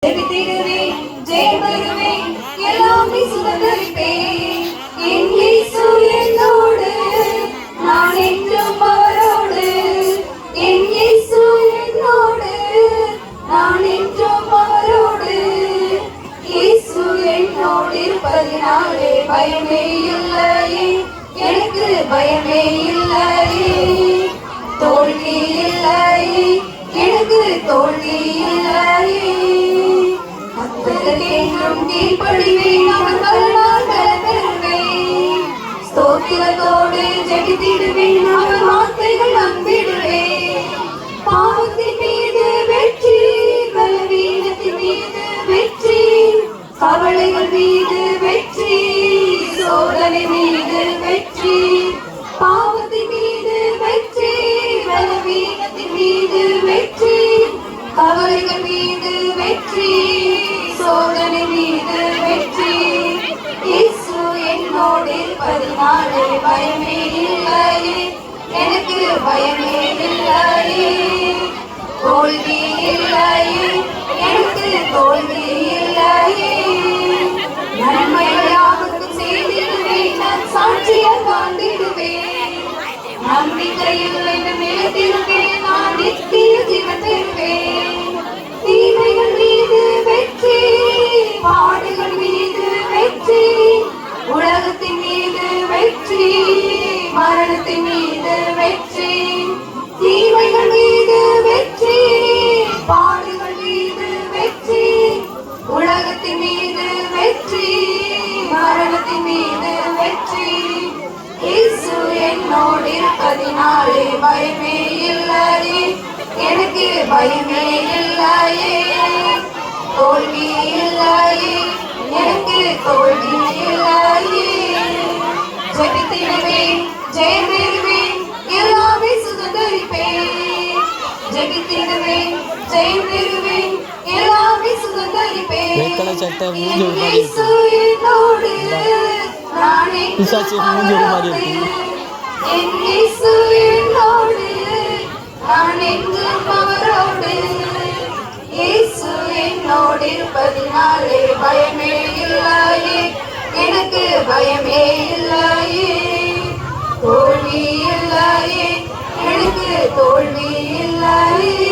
ஜெபித்திடுவேன், ஜெயம் பெறுவேன், எல்லாமே சுதந்தரிப்பேன். என் இயேசு என்னோடு, நான் என்றும் அவரோடு. என் இயேசு என்னோடு, நான் என்றும் அவரோடு. இயேசு என்னோடு இருப்பதினாலே பயமே இல்லையே, எனக்கு பயமே இல்லையே. தோல்வி இல்லையே, எனக்கு தோல்வி இல்லையே. என்றும் கீழ்ப்படிவேன், அவர் கருணால் பலம் பெறுவேன். ஸ்தோத்திரத்தோடு ஜெபித்திடுவேன், அவர் வார்த்தைகள் நம்பிடுவேன். பாவத்தின் மீது வெற்றி, பலவீனத்தின் மீது வெற்றி, கவலைகள் மீது வெற்றி, சோதனை மீது வெற்றி. பாவத்தின் மீது வெற்றி, பலவீனத்தின் மீது வெற்றி, கவலைகள் மீது வெற்றி, சோதனை மீது வெற்றி. இயேசு என்னோடு இருப்பதினாலே பயமே இல்லையே, எனக்கு பயமே இல்லையே. தோல்வி இல்லையே, எனக்கு தோல்வி இல்லையே. நன்மைகள் யாவருக்கும் செய்திடுவேன், நான் சாட்சியாக வாழ்ந்திடுவேன். நம்பிக்கையில் என்னும் நிலைத்திருப்பேன், நான் நித்திய ஜீவன் பெறுவேன். தீமைகள் மீது வெற்றி, பாடுகள் மீது வெற்றி, உலகத்தின் மீது வெற்றி, மரணத்தின் மீது வெற்றி. தீமைகள் மீது வெற்றி, பாடுகள் மீது வெற்றி, உலகத்தின் மீது வெற்றி, மரணத்தின் மீது வெற்றி. இயேசு என்னோடு இருப்பதினாலே பயமே இல்லையே, எனக்கு பயமே இல்லையே. தோல்வி இல்லையே, எனக்கு தோல்வி இல்லையே. ஜெபித்திடுவேன், ஜெயம் பெறுவேன், எல்லாமே சுதந்தரிப்பேன். ஜெபித்திடுவேன், ஜெயம் பெறுவேன், எல்லாமே சுதந்தரிப்பேன். இயேசு என்னோடு, நான் என்றும் அவரோடு. என் இயேசு என்னோடு, நான் என்றும் அவரோடு. இயேசு என்னோடு இருப்பதினாலே பயமே இல்லையே, எனக்கு பயமே இல்லையே. தோல்வி இல்லையே, எனக்கு தோல்வி இல்லையே.